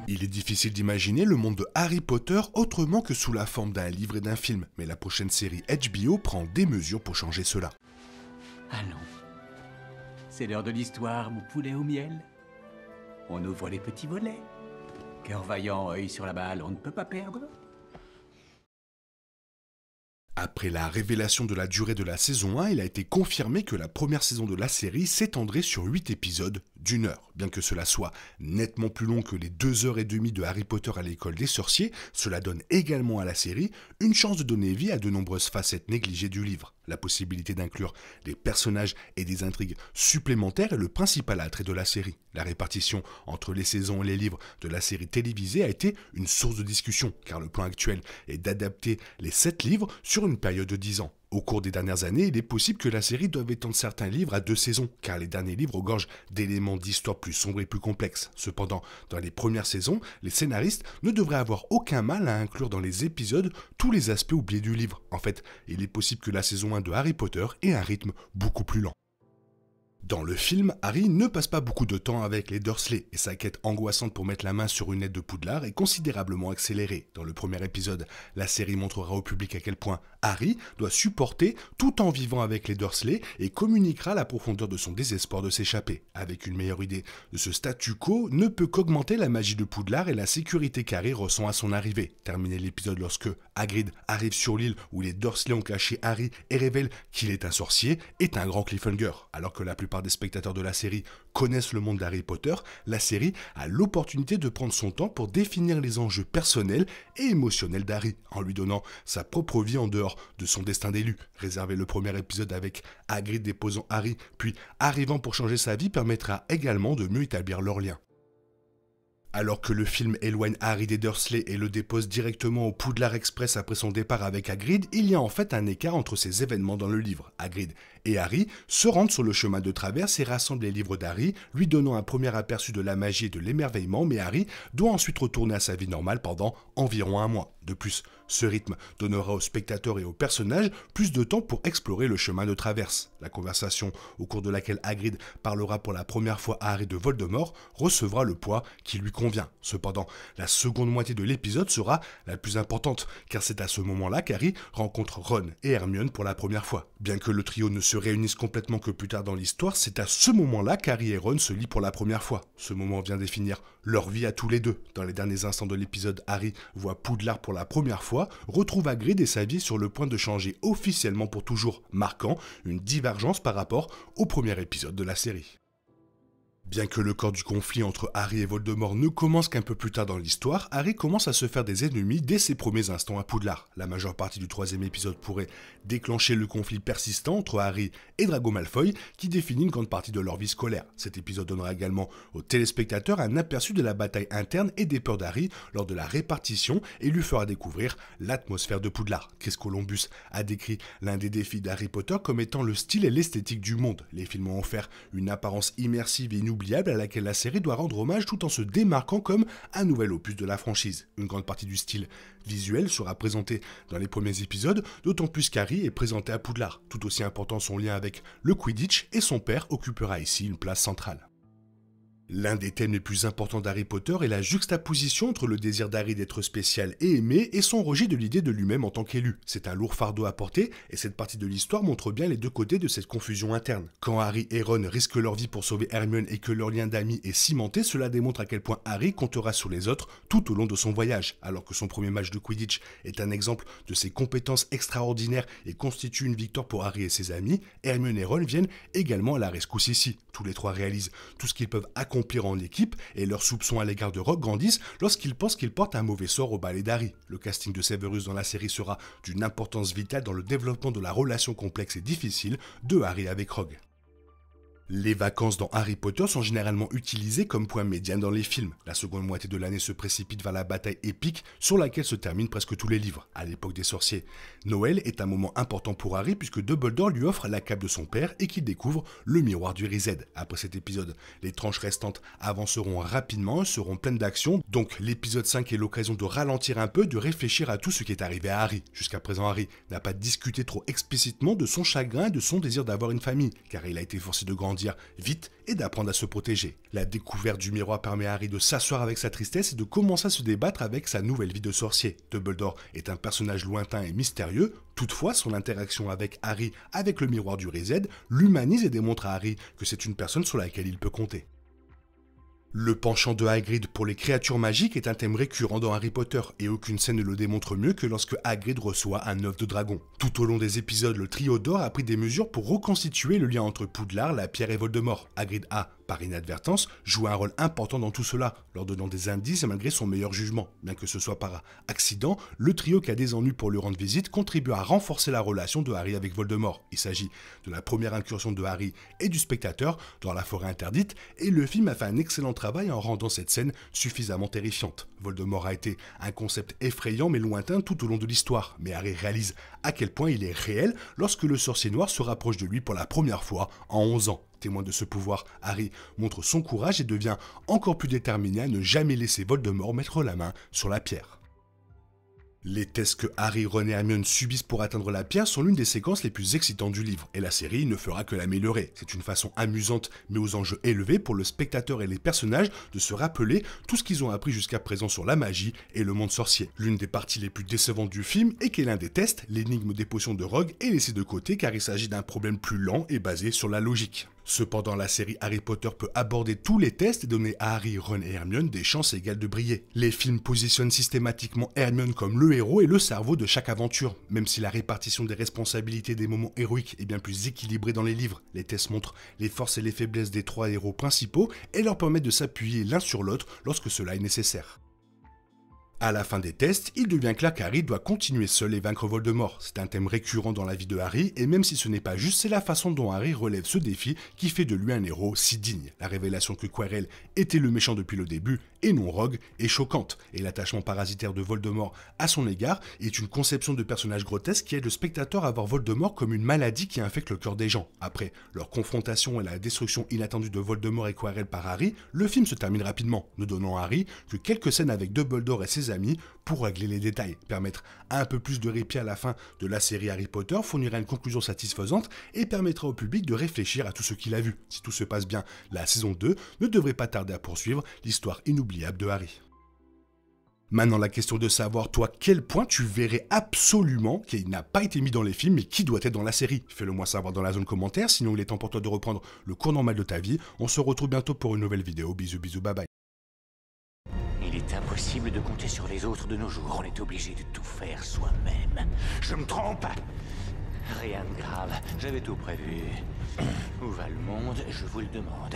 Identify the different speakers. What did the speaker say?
Speaker 1: Il est difficile d'imaginer le monde de Harry Potter autrement que sous la forme d'un livre et d'un film, mais la prochaine série HBO prend des mesures pour changer cela.
Speaker 2: Allons. C'est l'heure de l'histoire, mon poulet au miel. On ouvre les petits volets. Cœur vaillant, œil sur la balle, on ne peut pas perdre.
Speaker 1: Après la révélation de la durée de la saison 1, il a été confirmé que la première saison de la série s'étendrait sur 8 épisodes d'1 heure. Bien que cela soit nettement plus long que les 2h30 de Harry Potter à l'école des sorciers, cela donne également à la série une chance de donner vie à de nombreuses facettes négligées du livre. La possibilité d'inclure des personnages et des intrigues supplémentaires est le principal attrait de la série. La répartition entre les saisons et les livres de la série télévisée a été une source de discussion, car le plan actuel est d'adapter les 7 livres sur une période de 10 ans. Au cours des dernières années, il est possible que la série doive étendre certains livres à 2 saisons, car les derniers livres regorgent d'éléments d'histoire plus sombres et plus complexes. Cependant, dans les premières saisons, les scénaristes ne devraient avoir aucun mal à inclure dans les épisodes tous les aspects oubliés du livre. En fait, il est possible que la saison 1 de Harry Potter ait un rythme beaucoup plus lent. Dans le film, Harry ne passe pas beaucoup de temps avec les Dursley et sa quête angoissante pour mettre la main sur une lettre de Poudlard est considérablement accélérée. Dans le premier épisode, la série montrera au public à quel point Harry doit supporter tout en vivant avec les Dursley et communiquera la profondeur de son désespoir de s'échapper. Avec une meilleure idée de ce statu quo, ne peut qu'augmenter la magie de Poudlard et la sécurité qu'Harry ressent à son arrivée. Terminé l'épisode lorsque Hagrid arrive sur l'île où les Dursley ont caché Harry et révèle qu'il est un sorcier, est un grand cliffhanger. Alors que la plupart des spectateurs de la série connaissent le monde d'Harry Potter, la série a l'opportunité de prendre son temps pour définir les enjeux personnels et émotionnels d'Harry, en lui donnant sa propre vie en dehors de son destin d'élu. Réserver le premier épisode avec Hagrid déposant Harry, puis arrivant pour changer sa vie, permettra également de mieux établir leur lien. Alors que le film éloigne Harry des Dursley et le dépose directement au Poudlard Express après son départ avec Hagrid, il y a en fait un écart entre ces événements dans le livre. Hagrid et Harry se rendent sur le chemin de traverse et rassemblent les livres d'Harry, lui donnant un premier aperçu de la magie et de l'émerveillement, mais Harry doit ensuite retourner à sa vie normale pendant environ un mois. De plus, ce rythme donnera aux spectateurs et aux personnages plus de temps pour explorer le chemin de traverse. La conversation au cours de laquelle Hagrid parlera pour la première fois à Harry de Voldemort recevra le poids qui lui convient. Cependant, la seconde moitié de l'épisode sera la plus importante, car c'est à ce moment-là qu'Harry rencontre Ron et Hermione pour la première fois. Bien que le trio ne se réunisse complètement que plus tard dans l'histoire, c'est à ce moment-là qu'Harry et Ron se lient pour la première fois. Ce moment vient définir leur vie à tous les deux. Dans les derniers instants de l'épisode, Harry voit Poudlard pour la première fois, retrouve Hagrid et sa vie sur le point de changer officiellement pour toujours, marquant une divergence par rapport au premier épisode de la série. Bien que le corps du conflit entre Harry et Voldemort ne commence qu'un peu plus tard dans l'histoire, Harry commence à se faire des ennemis dès ses premiers instants à Poudlard. La majeure partie du troisième épisode pourrait déclencher le conflit persistant entre Harry et Drago Malfoy, qui définit une grande partie de leur vie scolaire. Cet épisode donnera également aux téléspectateurs un aperçu de la bataille interne et des peurs d'Harry lors de la répartition et lui fera découvrir l'atmosphère de Poudlard. Chris Columbus a décrit l'un des défis d'Harry Potter comme étant le style et l'esthétique du monde. Les films ont offert une apparence immersive et inoubliable à laquelle la série doit rendre hommage tout en se démarquant comme un nouvel opus de la franchise. Une grande partie du style visuel sera présentée dans les premiers épisodes, d'autant plus qu'Harry est présenté à Poudlard. Tout aussi important, son lien avec le Quidditch et son père occupera ici une place centrale. L'un des thèmes les plus importants d'Harry Potter est la juxtaposition entre le désir d'Harry d'être spécial et aimé et son rejet de l'idée de lui-même en tant qu'élu. C'est un lourd fardeau à porter et cette partie de l'histoire montre bien les deux côtés de cette confusion interne. Quand Harry et Ron risquent leur vie pour sauver Hermione et que leur lien d'amis est cimenté, cela démontre à quel point Harry comptera sur les autres tout au long de son voyage. Alors que son premier match de Quidditch est un exemple de ses compétences extraordinaires et constitue une victoire pour Harry et ses amis, Hermione et Ron viennent également à la rescousse ici. Tous les trois réalisent tout ce qu'ils peuvent accomplir en équipe et leurs soupçons à l'égard de Rogue grandissent lorsqu'ils pensent qu'il porte un mauvais sort au balai d'Harry. Le casting de Severus dans la série sera d'une importance vitale dans le développement de la relation complexe et difficile de Harry avec Rogue. Les vacances dans Harry Potter sont généralement utilisées comme point médian dans les films. La seconde moitié de l'année se précipite vers la bataille épique sur laquelle se terminent presque tous les livres. À l'époque des sorciers, Noël est un moment important pour Harry puisque Dumbledore lui offre la cape de son père et qu'il découvre le miroir du Riséd. Après cet épisode, les tranches restantes avanceront rapidement et seront pleines d'action. Donc l'épisode 5 est l'occasion de ralentir un peu, de réfléchir à tout ce qui est arrivé à Harry. Jusqu'à présent, Harry n'a pas discuté trop explicitement de son chagrin et de son désir d'avoir une famille, car il a été forcé de grandir grandir vite et d'apprendre à se protéger. La découverte du miroir permet à Harry de s'asseoir avec sa tristesse et de commencer à se débattre avec sa nouvelle vie de sorcier. Dumbledore est un personnage lointain et mystérieux, toutefois son interaction avec Harry avec le miroir du Riséd l'humanise et démontre à Harry que c'est une personne sur laquelle il peut compter. Le penchant de Hagrid pour les créatures magiques est un thème récurrent dans Harry Potter, et aucune scène ne le démontre mieux que lorsque Hagrid reçoit un œuf de dragon. Tout au long des épisodes, le trio d'or a pris des mesures pour reconstituer le lien entre Poudlard, la pierre et Voldemort. Hagrid a, par inadvertance, joué un rôle important dans tout cela, leur donnant des indices et malgré son meilleur jugement. Bien que ce soit par accident, le trio qui a des ennuis pour lui rendre visite contribue à renforcer la relation de Harry avec Voldemort. Il s'agit de la première incursion de Harry et du spectateur dans la forêt interdite, et le film a fait un excellent travail en rendant cette scène suffisamment terrifiante. Voldemort a été un concept effrayant mais lointain tout au long de l'histoire, mais Harry réalise à quel point il est réel lorsque le sorcier noir se rapproche de lui pour la première fois en 11 ans. Témoin de ce pouvoir, Harry montre son courage et devient encore plus déterminé à ne jamais laisser Voldemort mettre la main sur la pierre. Les tests que Harry, Ron et Hermione subissent pour atteindre la pierre sont l'une des séquences les plus excitantes du livre, et la série ne fera que l'améliorer. C'est une façon amusante mais aux enjeux élevés pour le spectateur et les personnages de se rappeler tout ce qu'ils ont appris jusqu'à présent sur la magie et le monde sorcier. L'une des parties les plus décevantes du film est qu'est l'un des tests, l'énigme des potions de Rogue, est laissée de côté car il s'agit d'un problème plus lent et basé sur la logique. Cependant, la série Harry Potter peut aborder tous les tests et donner à Harry, Ron et Hermione des chances égales de briller. Les films positionnent systématiquement Hermione comme le héros et le cerveau de chaque aventure. Même si la répartition des responsabilités des moments héroïques est bien plus équilibrée dans les livres, les tests montrent les forces et les faiblesses des trois héros principaux et leur permettent de s'appuyer l'un sur l'autre lorsque cela est nécessaire. À la fin des tests, il devient clair qu'Harry doit continuer seul et vaincre Voldemort. C'est un thème récurrent dans la vie de Harry, et même si ce n'est pas juste, c'est la façon dont Harry relève ce défi qui fait de lui un héros si digne. La révélation que Quirrell était le méchant depuis le début, et non Rogue, est choquante, et l'attachement parasitaire de Voldemort à son égard est une conception de personnage grotesque qui aide le spectateur à voir Voldemort comme une maladie qui infecte le cœur des gens. Après leur confrontation et la destruction inattendue de Voldemort et Quirrell par Harry, le film se termine rapidement, ne donnant à Harry que quelques scènes avec Dumbledore et ses amis pour régler les détails. Permettre un peu plus de répit à la fin de la série Harry Potter fournira une conclusion satisfaisante et permettra au public de réfléchir à tout ce qu'il a vu. Si tout se passe bien, la saison 2 ne devrait pas tarder à poursuivre l'histoire inoubliable de Harry. Maintenant, la question de savoir, toi, quel point tu verrais absolument qui n'a pas été mis dans les films mais qui doit être dans la série. Fais-le moi savoir dans la zone commentaire, sinon il est temps pour toi de reprendre le cours normal de ta vie. On se retrouve bientôt pour une nouvelle vidéo. Bisous, bisous, bye bye.
Speaker 3: Il est impossible de compter sur les autres de nos jours. On est obligé de tout faire soi-même. Je me trompe? Rien de grave. J'avais tout prévu. Où va le monde? Je vous le demande.